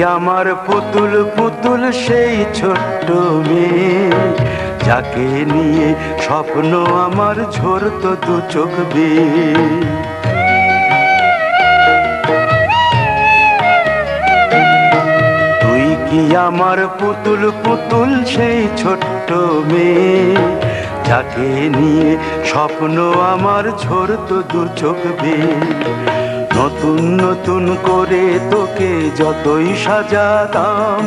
আমার পুতুল পুতুল সেই ছোট্ট মেয়ে, যাকে নিয়ে স্বপ্ন আমার ঝরতো দু চোখ বেয়ে। তুই কি আমার পুতুল পুতুল সেই ছোট্ট মেয়ে, যাকে নিয়ে স্বপ্ন আমার ঝরতো দু চোখ বেয়ে। নতুন নতুন করে তোকে যতই সাজাতাম,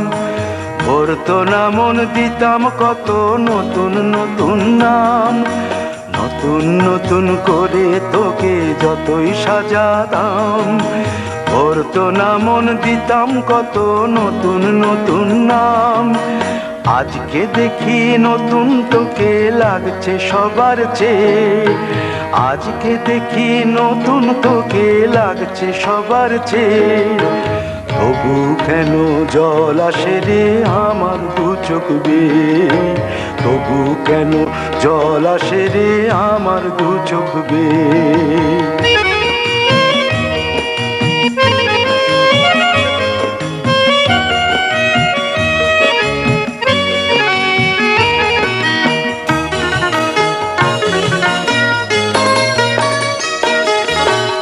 ভরতো না মন, দিতাম কত নতুন নতুন নাম। নতুন নতুন করে তোকে যতই সাজাতাম, ভরতো না মন, দিতাম কত নতুন নতুন নাম। আজকে দেখি নতুন তোকে লাগছে সবার চেয়ে, আজকে দেখি নতুন তোকে লাগছে সবার চেয়ে। তবু কেন জল আসে রে আমার দু চোখ বেয়ে, তবু কেন জল আসে রে আমার দু চোখ বেয়ে।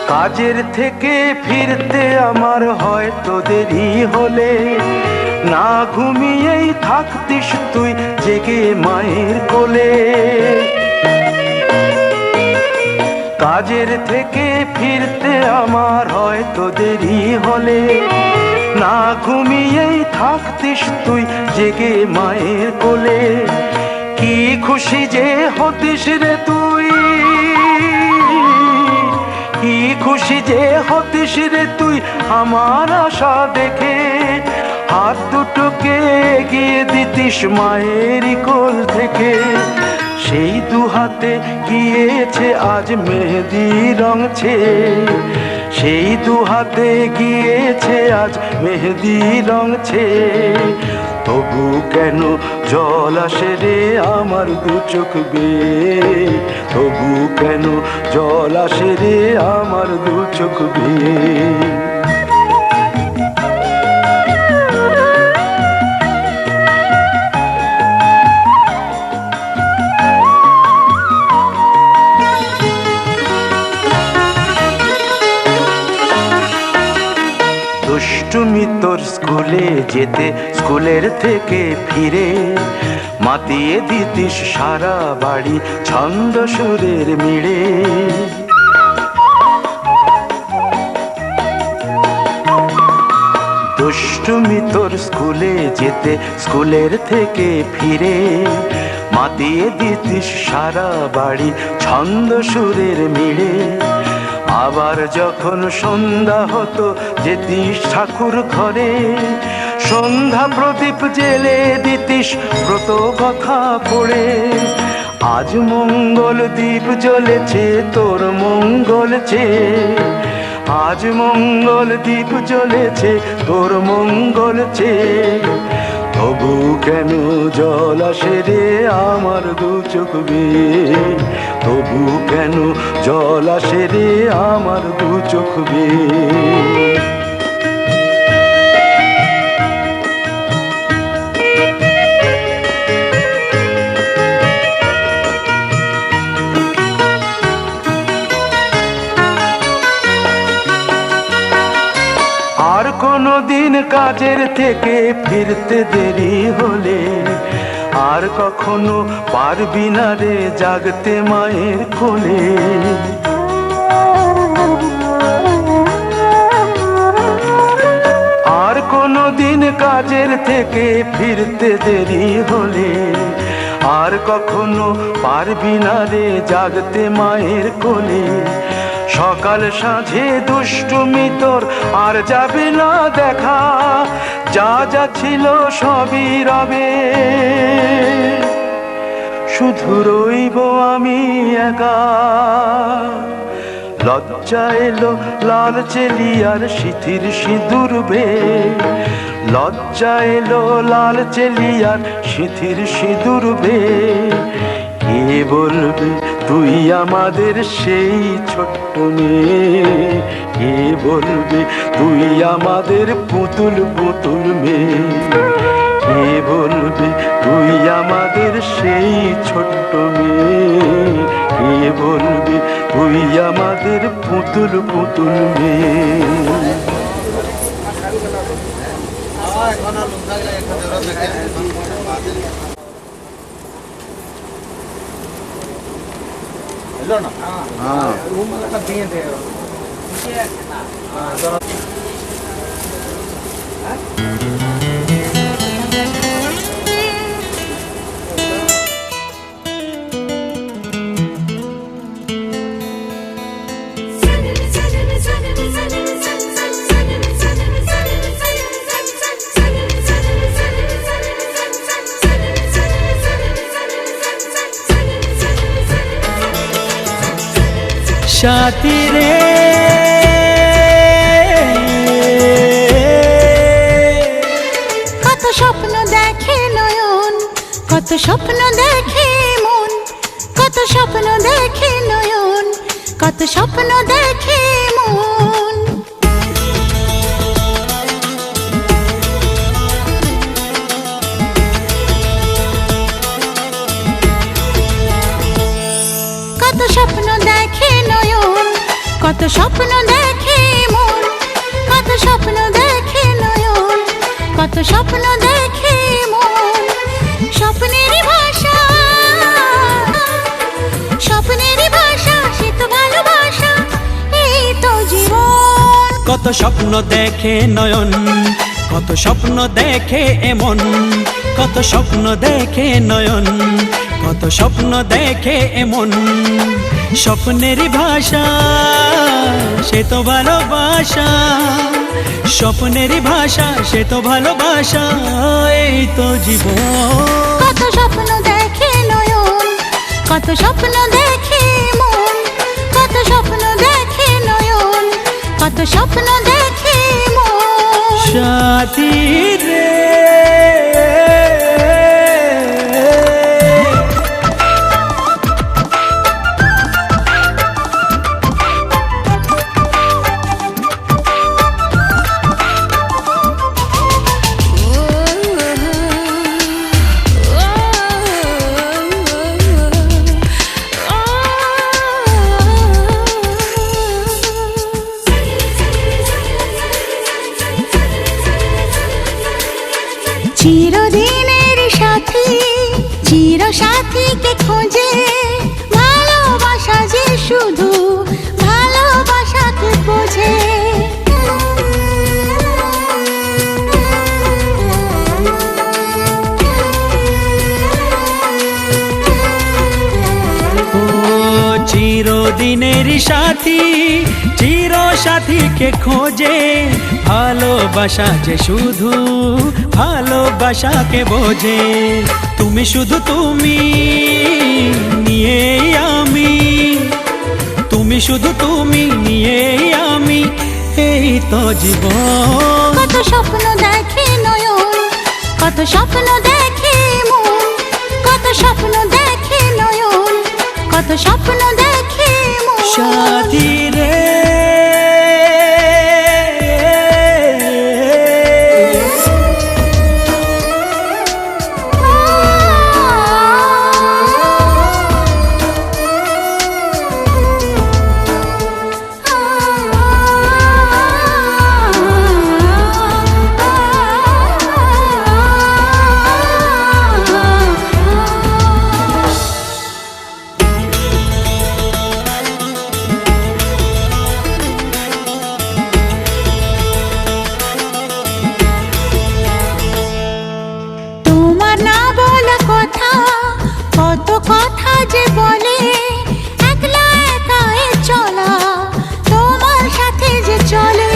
কাজের থেকে ফিরতে আমার হয়তো দেরি হলে, না ঘুমিয়েই থাকতিস তুই জেগে মায়ের কোলে। কাজের থেকে ফিরতে আমার হয়তো দেরি হলে, না ঘুমিয়েই থাকতিস তুই জেগে মায়ের কোলে। কি খুশি যে হতিস রে তুই, কি খুশি যে হতিস রে তুই আমার আশা দেখে। হাত দুটোকে এগিয়ে দিতিস মায়েরই কোল থেকে, সেই দু হাতে গিয়েছে আজ মেহেদি রং ছেয়ে। সেই দু হাতে গিয়েছে আজ মেহেদি রং ছেয়ে। তবু কেন জল আসে রে আমার দু চোখ বেয়ে, তবু কেন জল আসে রে আমার দু চোখ বেয়ে। দুষ্টুমি তোর স্কুলে যেতে, স্কুলের থেকে ফিরে মাতিয়ে দিতিস সারা বাড়ি ছন্দ সুরের মিড়ে। দুষ্টুমি তোর স্কুলে যেতে, স্কুলের থেকে ফিরে মাতিয়ে দিতিস সারা বাড়ি ছন্দ সুরের মিড়ে। আবার যখন সন্ধ্যা হতো যেতিস ঠাকুর ঘরে, সন্ধ্যা প্রদীপ জেলে দিতিস ব্রত কথা পড়ে। আজ মঙ্গল দ্বীপ জ্বলেছে তোর মঙ্গল চেয়ে, আজ মঙ্গল দ্বীপ জ্বলেছে তোর মঙ্গল চেয়ে। তবু কেন জল আসে রে আমার দু চোখ বেয়ে, তবু কেন জল আসে রে আমার দু চোখ বেয়ে। আর কোনো দিন কাজের থেকে ফিরতে দেরি হলে, আর কখনো পারবি না রে জাগতে মায়ের কোলে। আর কোনো দিন কাজের থেকে ফিরতে দেরি হলে, আর কখনো পারবি না রে জাগতে মায়ের কোলে। সকাল সাঁঝে দুষ্টুমি তোর আর যাবে না দেখা, যা যা ছিল সবই রবে, শুধু রইব আমি একা। লজ্জা এলো লাল চেলিয়ার সিঁথির সিঁদুর বেয়ে, লজ্জা এলো লাল চেলিয়ার সিঁথির সিঁদুর বেয়ে। কে বলবে তুই আমাদের সেই ছোট্ট মেয়ে, কে বলবে তুই আমাদের পুতুল পুতুল মেয়ে, কে বলবে তুই আমাদের সেই ছোট্ট মেয়ে, কে বলবে তুই আমাদের পুতুল পুতুল মেয়ে। সাথী রে কত স্বপ্ন দেখে নয়ন, কত স্বপ্ন দেখে মন, কত স্বপ্ন দেখে নয়ন, কত স্বপ্ন দেখে মন। কত স্বপ্ন দেখে নয়ন, কত স্বপ্ন দেখে মন, কত স্বপ্ন দেখে নয়ন, কত স্বপ্ন দেখে মন। স্বপ্নেরই ভাষা, স্বপ্নেরই ভাষা, সে তো ভালোবাসা, এই তো জীবন। কত স্বপ্ন দেখে নয়ন, কত স্বপ্ন দেখে এমন, কত স্বপ্ন দেখে নয়ন, কত স্বপ্ন দেখে এমন। স্বপ্নেরই ভাষা সে তো ভালোবাসা, স্বপ্নেরই ভাষা সে তো ভালোবাসা, এই তো জীবন। কত স্বপ্ন দেখে নয়ন, কত স্বপ্ন দেখে মন, কত স্বপ্ন দেখে নয়ন, কত স্বপ্ন দেখে মন। সাথী রে চিরদিনের সাথী, চির সাথীকে খোঁজে, ভালোবাসা যে শুধু ভালোবাসাকে বোঝে। চিরদিনের সাথী, চির সাথীকে খোঁজে, ভালোবাসা যে শুধু ভালোবাসাকে বোঝে। তুমি শুধু তুমি নিয়েই আমি, তুমি শুধু তুমি নিয়েই আমি, এই তো জীবন। কত স্বপ্ন দেখে নয়ন, কত স্বপ্ন দেখে মন, কত স্বপ্ন দেখে নয়ন, কত স্বপ্ন দেখে মন। সাথী রে কত কথা যে বলে, একলা একাই চলা তোমার সাথে যে চলে।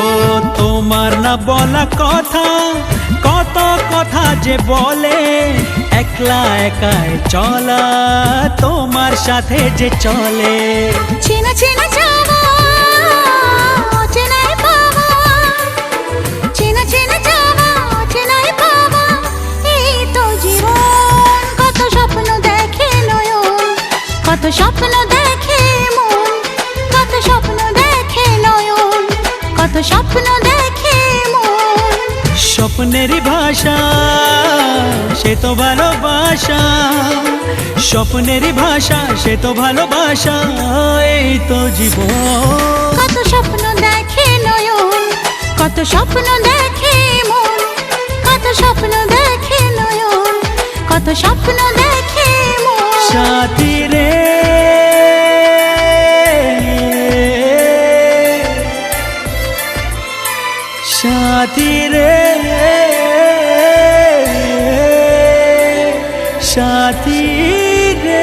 ও তোমার না বলা কথা, কত কথা যে বলে, একলা একাই চলা তোমার সাথে যে চলে। চেনা চেনা যাওয়া, অচেনা কত স্বপ্ন দেখে মন। স্বপ্নেরই ভাষা সে তো ভালোবাসা, স্বপ্নেরই ভাষা সে তো ভালোবাসা, এই তো জীবন। কত স্বপ্ন দেখে নয়ন, কত স্বপ্ন দেখে মন, কত স্বপ্ন দেখে নয়ন, কত স্বপ্ন দেখে মন। সাথী রে সাথী রে সাথী রে।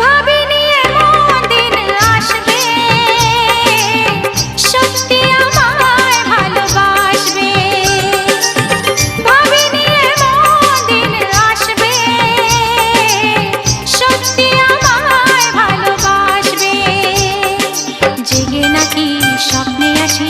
ভাবিনি এমন দিন আসবে, সত্যি আমায় ভালোবাসবে। ভাবিনি এমন দিন আসবে, সত্যি আমায় ভালোবাসবে। জেগে নাকি স্বপ্নে আছি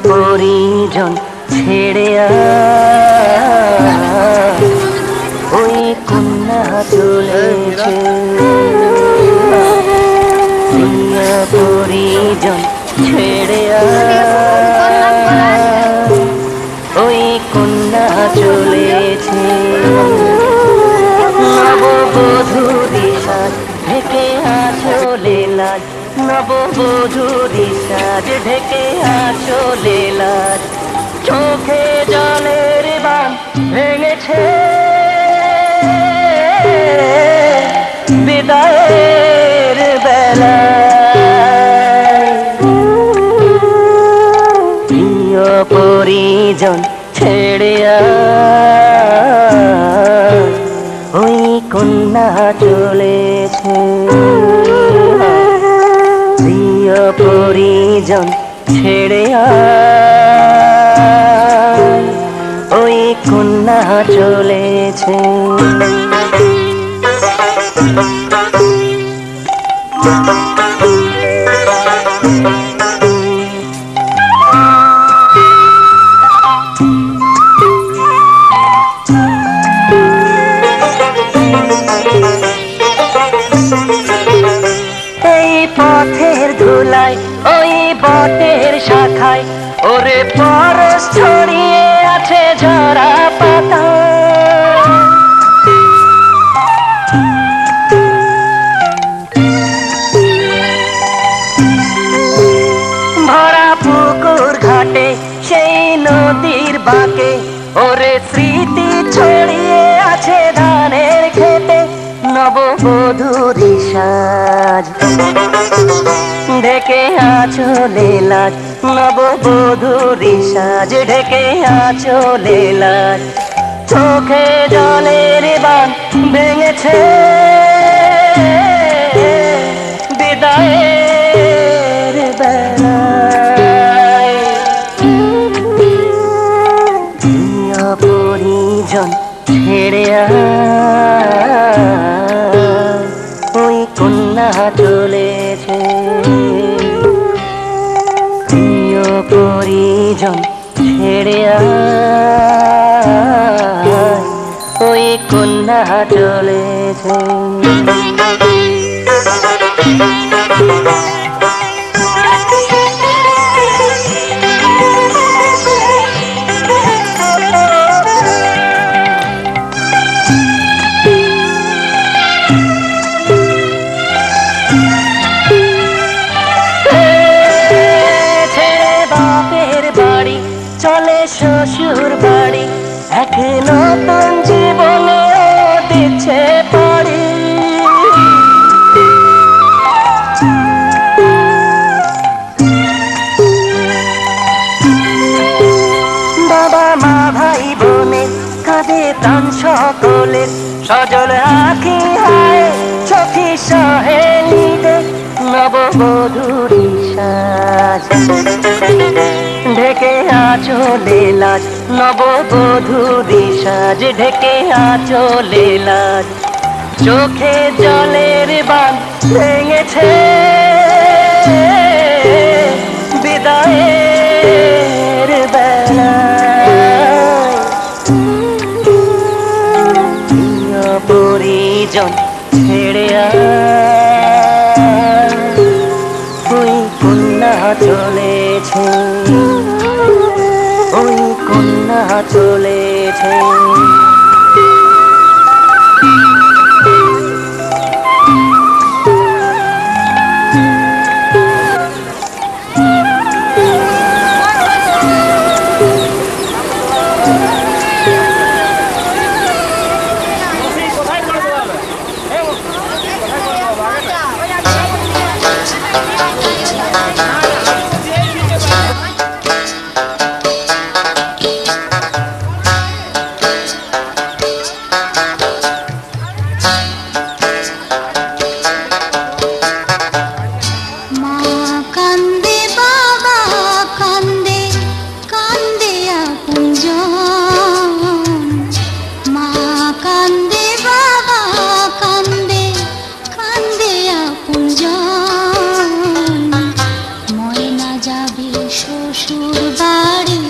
পরিজন ছেড়ে ওই কন্যা চলেছে, পরিজন ছেড়ে ওই কন্যা চলেছে। নববধূরি সাজ ঢেকে আঁচলে লাজ, নববধূরি সাজ ঢেকে আঁচলে লাজ, চোখে জলের বান ভেঙেছে বিদায়ের বেলায়। প্রিয় পরিজন ছেড়ে ওই কন্যা চলেছে, প্রিয় পরিজন ছেড়ে ওই কন্যা চলেছে। এই পথের ধুলায় ওই বটের শাখায় ওরে পরশ ছড়িয়ে আছে ঝরা পাতা, ভরা পুকুর ঘাটে সেই নদীর বাঁকে ওরে স্মৃতি ছড়িয়ে আছে ধানের খেতে। নববধূরি সাজ ঢেকে আঁচলে লাজ, নববধূরি সাজ ঢেকে আঁচলে লাজ, চোখে জলের বান ভেঙেছে বিদায়ের বেলায়। প্রিয় পরিজন ছেড়ে ওই কন্যা চলেছে, প্রিয় পরিজন ছেড়ে ওই কন্যা চলেছে। চলে শ্বশুর বাড়ি এক নতুন জীবনে দিচ্ছে পাড়ি, বাবা মা ভাই বোনে কাঁদে প্রাণ সকলের, সজল আঁখি হায় চোখে সহেলিতে। নববধূরি সাজ ঢেকে আঁচলে লাজ, নববধূরি সাজ ঢেকে আঁচলে লাজ, চোখে জলের বান ভেঙেছে বিদায়ের বেলায়। প্রিয় পরিজন ছেড়ে ওই কন্যা চলেছে, ওই কন্যা চলেছে। শ্বশুর বাড়ি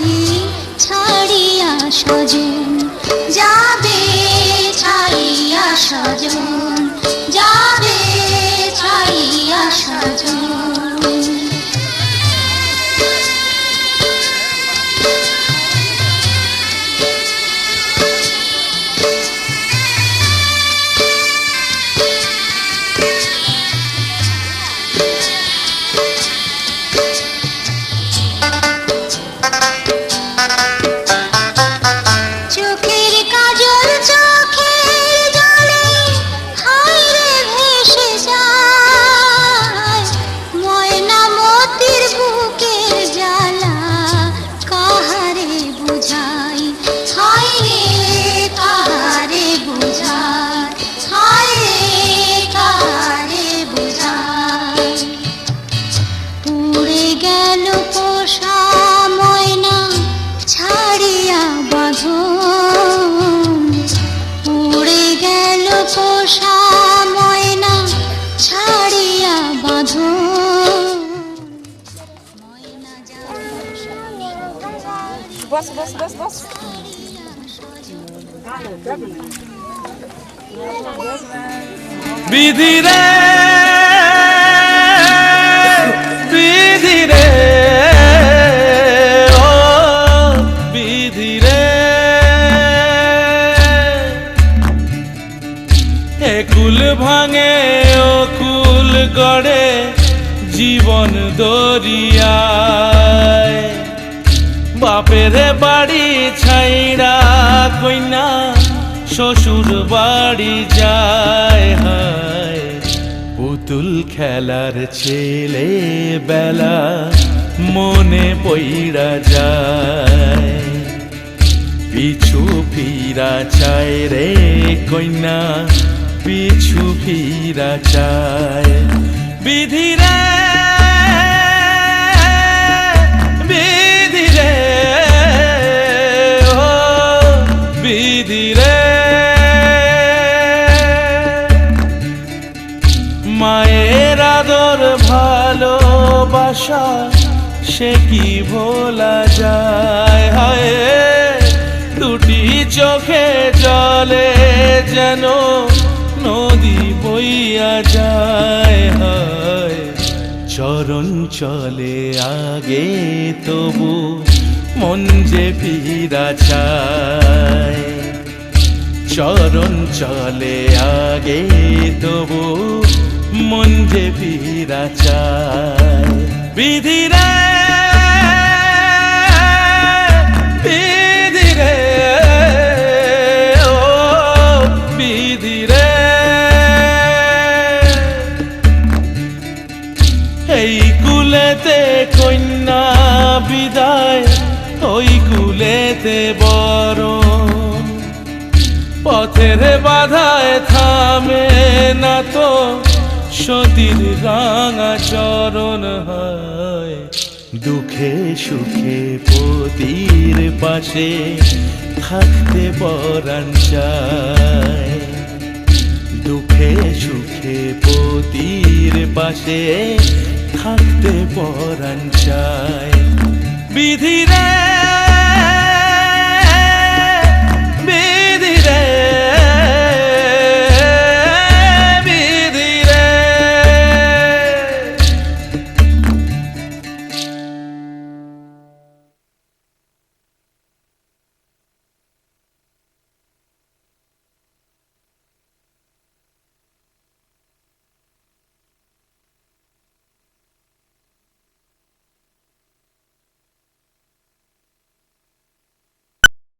ছাড়িয়া স্বজন যাবে, ছাড়িয়া স্বজন যাবে, ছাড়িয়া স্বজন। চোখের কাজল চোখের জলে হায় রে ভেসে যায়, ময়না মতির বুকের জ্বালা কাহারে বুঝাই, হায় রে কাহারে বুঝাই, হায় রে কাহারে বুঝাই। পুড়ে গেল পোষা ময়না ছাড়িয়া বাঁধন, উড়ে গেল পোষা ময়না ছাড়িয়া বাঁধন। বিধি রে বিধি রে ও বিধি রে, একুল ভাঙে ও কুল গড়ে জীবন দরিয়ায়, বাপের বাড়ি ছাইড়া কইনা শ্বশুর বাড়ি যায়, হায় পুতুল খেলার ছেলে বেলা মনে পইড়া যায়, পিছু ফিরা চায় রে কইনা, পিছু ফিরা চায়। বিধি রে বিধি রে ও বিধি রে, মায়ের আদর ভালোবাসা সে কি ভোলা যায়, হায় দুটি চোখে জলে যেন নদী বইয়া যায়, হায় চরণ চলে আগে তবু মন যে ফিরা চায়, চরণ চলে আগে তবু মন যে ফিরা চায়। বিধি রে বিধি রে ও বিধি রে, এই কুলেতে কন্যা বিদায়, ওই কুলেতে বরণ, পথের বাধায় থামে না তো সতীর রাঙা চরণ, হয় দুঃখে সুখে পতির পাশে থাকতে পরাণ চায়, দুঃখে সুখে পতির পাশে থাকতে পরাণ চায়। বিধি রে